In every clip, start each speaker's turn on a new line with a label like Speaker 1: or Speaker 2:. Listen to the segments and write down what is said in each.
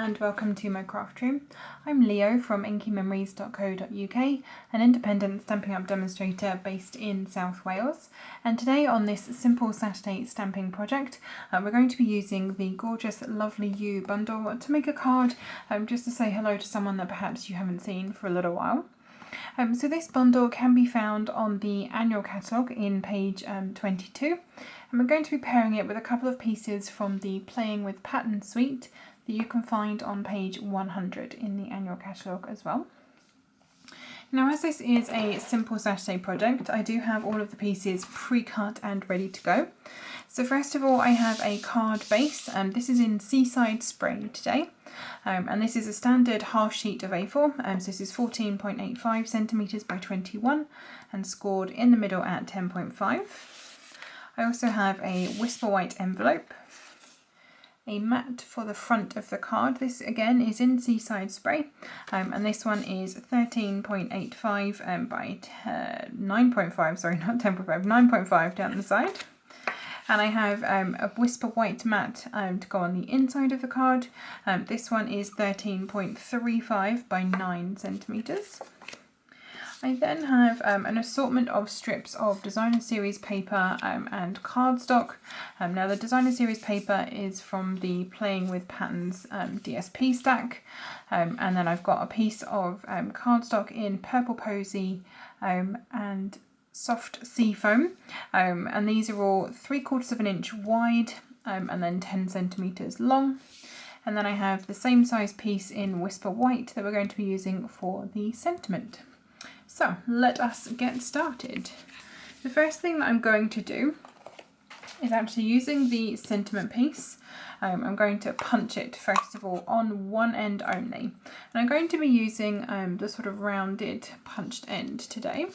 Speaker 1: and welcome to my craft room. I'm Leo from inkymemories.co.uk, an independent Stampin' Up demonstrator based in South Wales, and today on this simple Saturday stamping project we're going to be using the gorgeous Lovely You bundle to make a card just to say hello to someone that perhaps you haven't seen for a little while. So this bundle can be found on the annual catalogue in page 22, and we're going to be pairing it with a couple of pieces from the Playing with Patterns suite that you can find on page 100 in the annual catalogue as well. Now, as this is a simple Saturday project, I do have all of the pieces pre-cut and ready to go. So first of all, I have a card base, and this is in Seaside Spray today. And this is a standard half sheet of A4, so this is 14.85 centimetres by 21 and scored in the middle at 10.5. I also have a Whisper White envelope, a mat for the front of the card. This again is in Seaside Spray, and this one is 13.85 by 9.5, sorry, not 10.5, 9.5 down the side. And I have a Whisper White mat to go on the inside of the card. This one is 13.35 by 9 centimetres. I then have an assortment of strips of designer series paper and cardstock. Now the designer series paper is from the Playing with Patterns DSP stack, and then I've got a piece of cardstock in Purple Posy and Soft Sea Foam, and these are all 3/4 of an inch wide and then 10 centimetres long. And then I have the same size piece in Whisper White that we're going to be using for the sentiment. So let us get started. The first thing that I'm going to do is actually using the sentiment piece. I'm going to punch it first of all on one end only. And I'm going to be using the sort of rounded punched end today.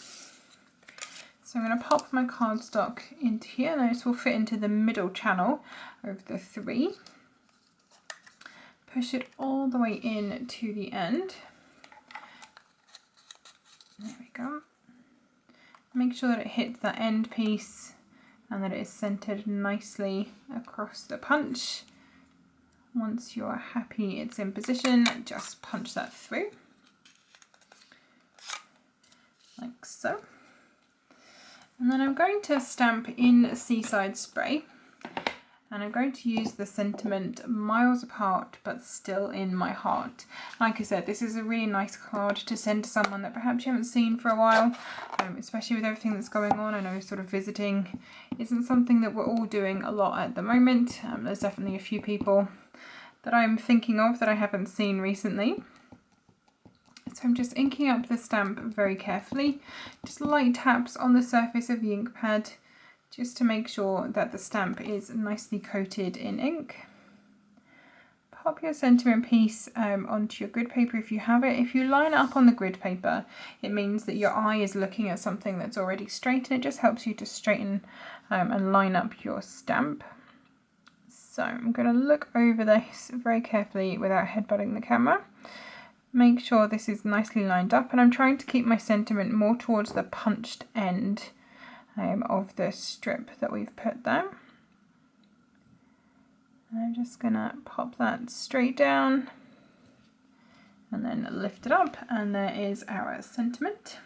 Speaker 1: So I'm going to pop my cardstock into here, and this will fit into the middle channel of the 3. Push it all the way in to the end. There we go. Make sure that it hits that end piece and that it is centered nicely across the punch. Once you're happy it's in position, just punch that through, like so. And then I'm going to stamp in Seaside Spray, and I'm going to use the sentiment Miles Apart but Still in My Heart. Like I said, this is a really nice card to send to someone that perhaps you haven't seen for a while, especially with everything that's going on. I know sort of visiting isn't something that we're all doing a lot at the moment. There's definitely a few people that I'm thinking of that I haven't seen recently. So I'm just inking up the stamp very carefully, just light taps on the surface of the ink pad, just to make sure that the stamp is nicely coated in ink. Pop your sentiment piece onto your grid paper if you have it. If you line it up on the grid paper, it means that your eye is looking at something that's already straight, and it just helps you to straighten and line up your stamp. So I'm going to look over this very carefully without headbutting the camera. Make sure this is nicely lined up, and I'm trying to keep my sentiment more towards the punched end of the strip that we've put there. And I'm just gonna pop that straight down and then lift it up, and there is our sentiment.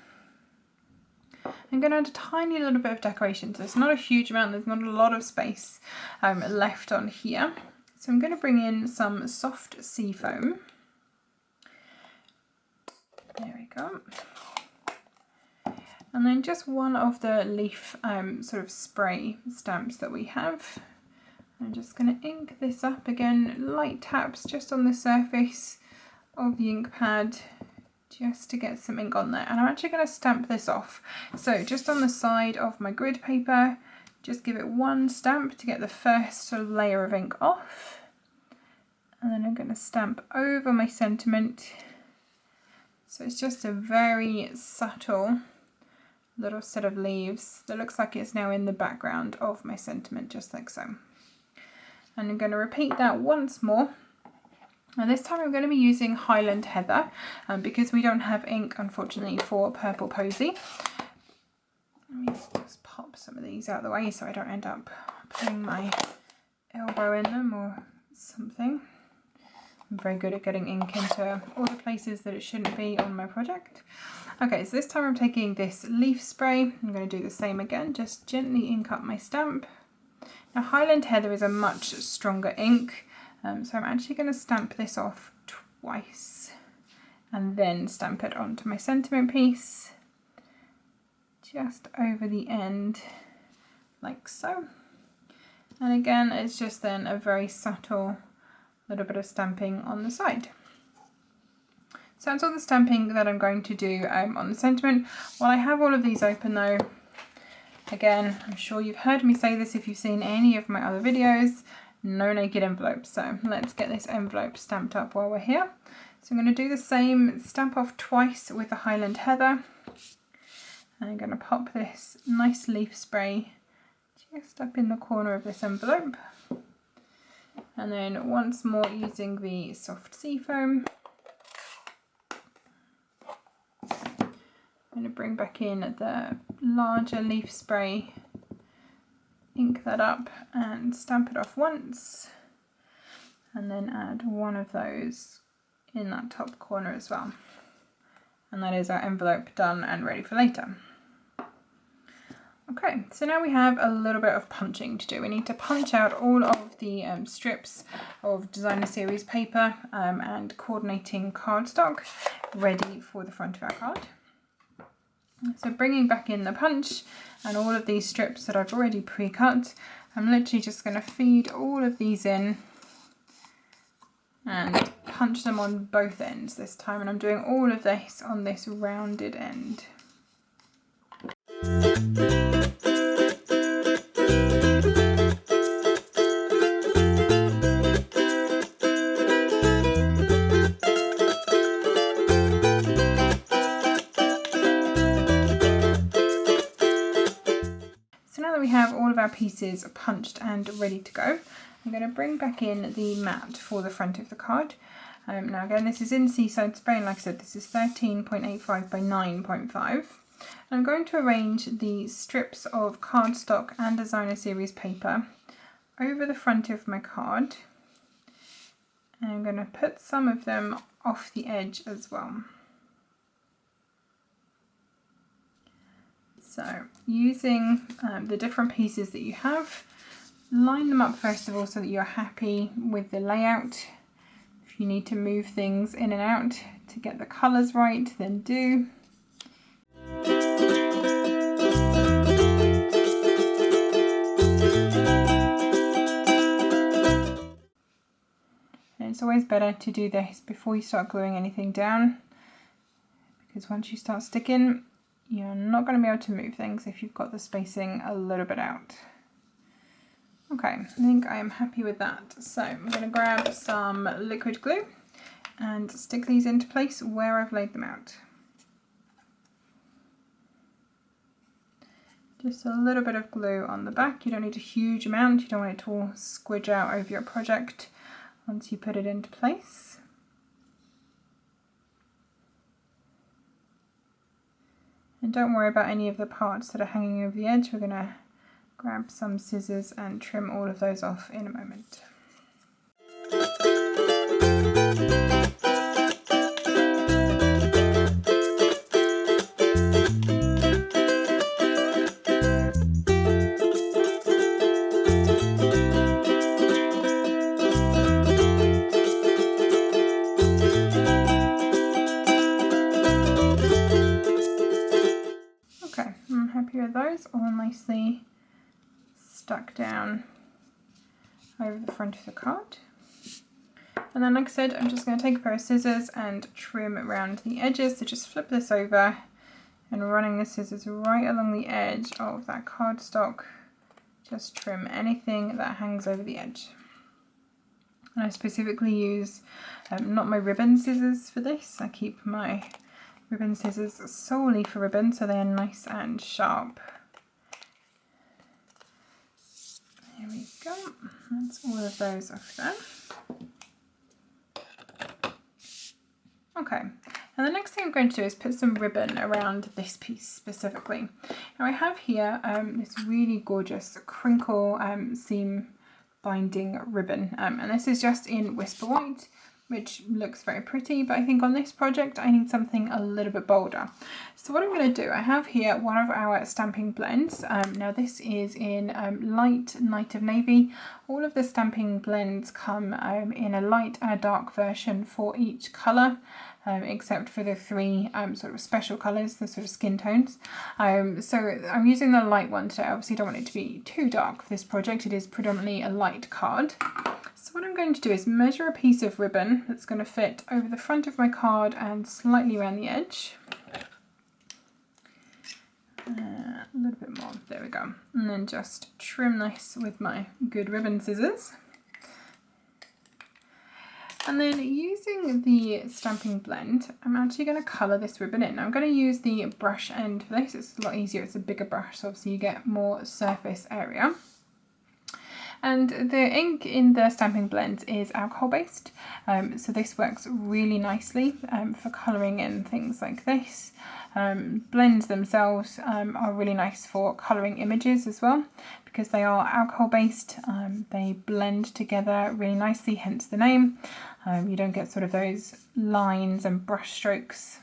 Speaker 1: I'm going to add a tiny little bit of decoration, so it's not a huge amount, there's not a lot of space left on here. So I'm going to bring in some Soft Sea Foam. There we go. And then just one of the leaf sort of spray stamps that we have. I'm just going to ink this up again, light taps just on the surface of the ink pad, just to get some ink on there. And I'm actually going to stamp this off. So just on the side of my grid paper, just give it one stamp to get the first sort of layer of ink off. And then I'm going to stamp over my sentiment. So it's just a very subtle little set of leaves that looks like it's now in the background of my sentiment, just like so. And I'm going to repeat that once more. And this time I'm going to be using Highland Heather because we don't have ink, unfortunately, for Purple Posy. Let me just pop some of these out of the way so I don't end up putting my elbow in them or something. I'm very good at getting ink into all the places that it shouldn't be on my project. Okay, so this time I'm taking this leaf spray. I'm going to do the same again, just gently ink up my stamp. Now Highland Heather is a much stronger ink, so I'm actually going to stamp this off twice and then stamp it onto my sentiment piece, just over the end, like so. And again, it's just then a very subtle little bit of stamping on the side. So that's all the stamping that I'm going to do on the sentiment. While I have all of these open though, again, I'm sure you've heard me say this if you've seen any of my other videos, no naked envelopes. So let's get this envelope stamped up while we're here. So I'm going to do the same, stamp off twice with the Highland Heather. And I'm going to pop this nice leaf spray just up in the corner of this envelope. And then once more using the soft seafoam, I'm going to bring back in the larger leaf spray, ink that up and stamp it off once, and then add one of those in that top corner as well. And that is our envelope done and ready for later. Okay, so now we have a little bit of punching to do. We need to punch out all of the strips of designer series paper and coordinating cardstock ready for the front of our card. So bringing back in the punch and all of these strips that I've already pre-cut, I'm literally just going to feed all of these in and punch them on both ends this time, and I'm doing all of this on this rounded end. We have all of our pieces punched and ready to go. I'm going to bring back in the mat for the front of the card. Now again, this is in Seaside Spray, and like I said, this is 13.85 by 9.5. I'm going to arrange the strips of cardstock and designer series paper over the front of my card, and I'm going to put some of them off the edge as well. So using the different pieces that you have, line them up first of all so that you're happy with the layout. If you need to move things in and out to get the colours right, then do. And it's always better to do this before you start gluing anything down, because once you start sticking, you're not going to be able to move things if you've got the spacing a little bit out. Okay, I think I am happy with that. So I'm going to grab some liquid glue and stick these into place where I've laid them out. Just a little bit of glue on the back. You don't need a huge amount. You don't want it to all squidge out over your project once you put it into place. And don't worry about any of the parts that are hanging over the edge. We're going to grab some scissors and trim all of those off in a moment. Okay, I'm happy with those, all nicely stuck down over the front of the card. And then, like I said, I'm just going to take a pair of scissors and trim around the edges. So just flip this over and running the scissors right along the edge of that cardstock, just trim anything that hangs over the edge. And I specifically use not my ribbon scissors for this. I keep my ribbon scissors solely for ribbon, so they are nice and sharp. There we go. That's all of those off there. Okay, and the next thing I'm going to do is put some ribbon around this piece specifically. Now I have here this really gorgeous crinkle seam binding ribbon, and this is just in Whisper White. which looks very pretty, but I think on this project I need something a little bit bolder. So what I'm going to do, I have here one of our stamping blends. Now this is in light Night of Navy. All of the stamping blends come in a light and a dark version for each colour. Except for the three sort of special colours, the sort of skin tones. So I'm using the light one today. Obviously don't want it to be too dark for this project. It is predominantly a light card. So what I'm going to do is measure a piece of ribbon that's going to fit over the front of my card and slightly around the edge. A little bit more, there we go. And then just trim this with my good ribbon scissors. And then using the stamping blend, I'm actually going to colour this ribbon in. I'm going to use the brush end for this. It's a lot easier, it's a bigger brush, so obviously you get more surface area. And the ink in the stamping blends is alcohol based, so this works really nicely for colouring in things like this. Blends themselves are really nice for colouring images as well, because they are alcohol based. They blend together really nicely, hence the name. You don't get sort of those lines and brush strokes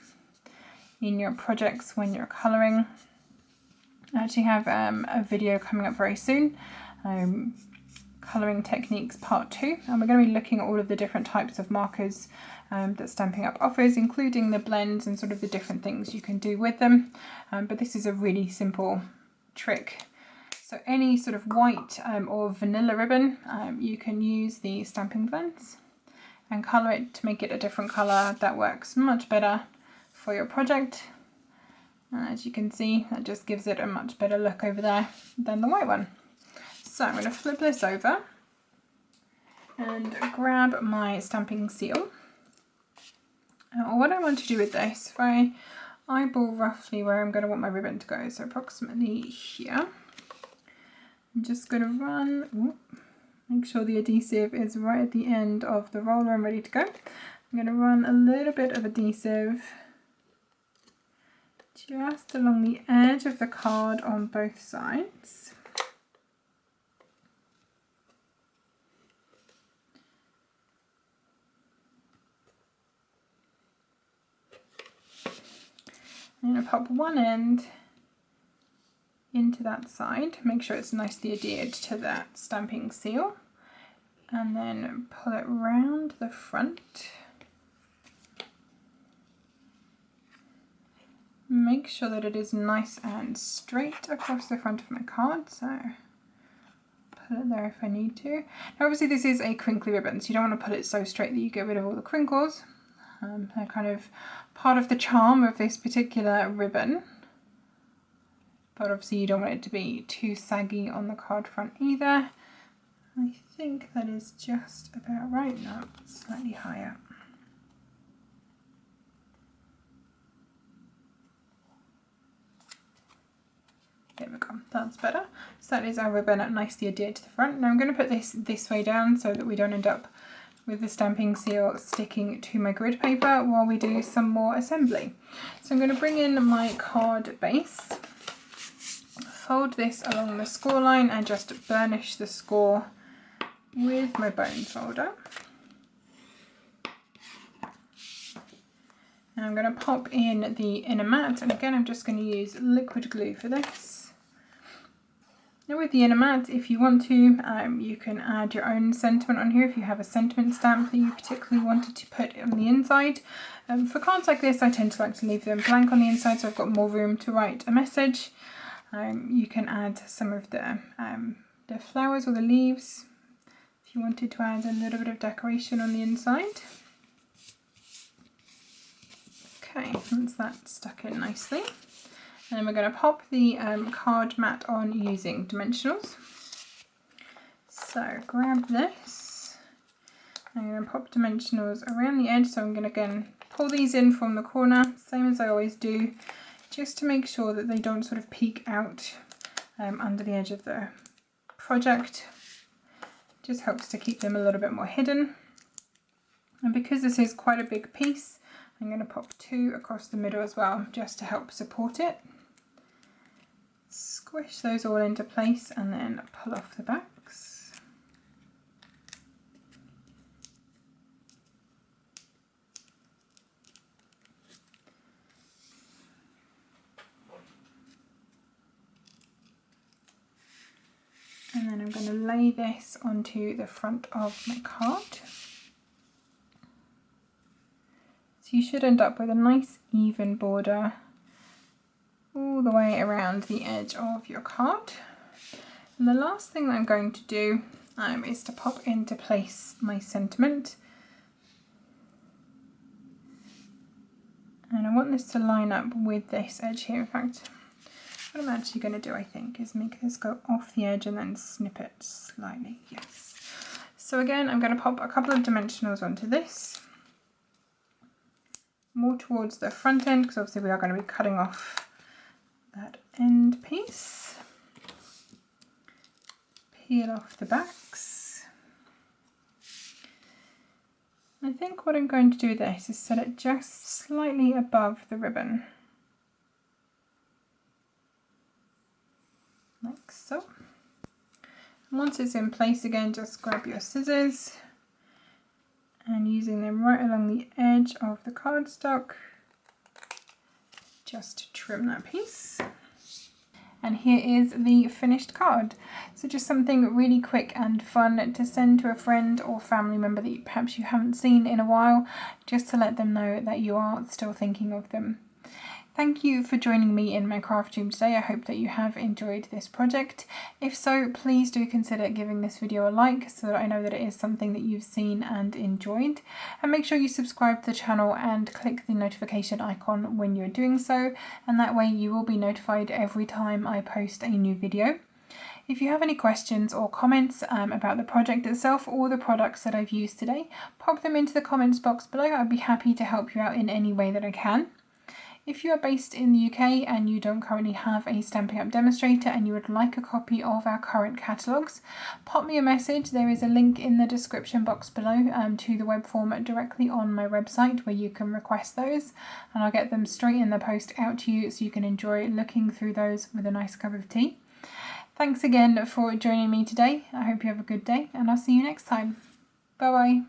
Speaker 1: in your projects when you're colouring. I actually have a video coming up very soon, colouring techniques part 2, and we're going to be looking at all of the different types of markers that Stampin' Up offers, including the blends and sort of the different things you can do with them. But this is a really simple trick. So any sort of white or vanilla ribbon, you can use the stamping blends and colour it to make it a different colour that works much better for your project. And as you can see, that just gives it a much better look over there than the white one. So I'm going to flip this over and grab my stamping seal. What I want to do with this, if I eyeball roughly where I'm going to want my ribbon to go, so approximately here, I'm just going to run, make sure the adhesive is right at the end of the roller and ready to go. I'm going to run a little bit of adhesive just along the edge of the card on both sides. I'm going to pop one end into that side, make sure it's nicely adhered to that stamping seal, and then pull it round the front. Make sure that it is nice and straight across the front of my card, so put it there if I need to. Now obviously this is a crinkly ribbon, so you don't want to put it so straight that you get rid of all the crinkles. They're kind of part of the charm of this particular ribbon, but obviously you don't want it to be too saggy on the card front either. I think that is just about right. No, slightly higher. There we go, that's better. So that is our ribbon nicely adhered to the front. Now I'm going to put this way down so that we don't end up with the stamping seal sticking to my grid paper while we do some more assembly. So I'm going to bring in my card base, fold this along the score line and just burnish the score with my bone folder. And I'm going to pop in the inner mat, and again I'm just going to use liquid glue for this. Now with the inner mat, if you want to, you can add your own sentiment on here if you have a sentiment stamp that you particularly wanted to put on the inside. For cards like this, I tend to like to leave them blank on the inside so I've got more room to write a message. You can add some of the flowers or the leaves if you wanted to add a little bit of decoration on the inside. Okay, once that's stuck in nicely. And then we're going to pop the card mat on using dimensionals. So grab this. I'm going to pop dimensionals around the edge, so I'm going to again pull these in from the corner, same as I always do, just to make sure that they don't sort of peek out under the edge of the project. Just helps to keep them a little bit more hidden. And because this is quite a big piece, I'm going to pop 2 across the middle as well, just to help support it. Squish those all into place and then pull off the backs. And then I'm going to lay this onto the front of my card. So you should end up with a nice even border all the way around the edge of your card. And the last thing that I'm going to do is to pop into place my sentiment. And I want this to line up with this edge here. In fact, what I'm actually going to do, I think, is make this go off the edge and then snip it slightly. Yes. So again, I'm going to pop a couple of dimensionals onto this. More towards the front end, because obviously we are going to be cutting off that end piece. Peel off the backs. I think what I'm going to do with this is set it just slightly above the ribbon. Like so. And once it's in place again, just grab your scissors and using them right along the edge of the cardstock, just to trim that piece. And here is the finished card. So just something really quick and fun to send to a friend or family member that perhaps you haven't seen in a while, just to let them know that you are still thinking of them. Thank you for joining me in my craft room today. I hope that you have enjoyed this project. If so, please do consider giving this video a like so that I know that it is something that you've seen and enjoyed. And make sure you subscribe to the channel and click the notification icon when you're doing so, and that way you will be notified every time I post a new video. If you have any questions or comments about the project itself or the products that I've used today, pop them into the comments box below. I'd be happy to help you out in any way that I can. If you are based in the UK and you don't currently have a Stampin' Up! Demonstrator and you would like a copy of our current catalogues, pop me a message. There is a link in the description box below to the web format directly on my website where you can request those, and I'll get them straight in the post out to you so you can enjoy looking through those with a nice cup of tea. Thanks again for joining me today. I hope you have a good day and I'll see you next time. Bye bye.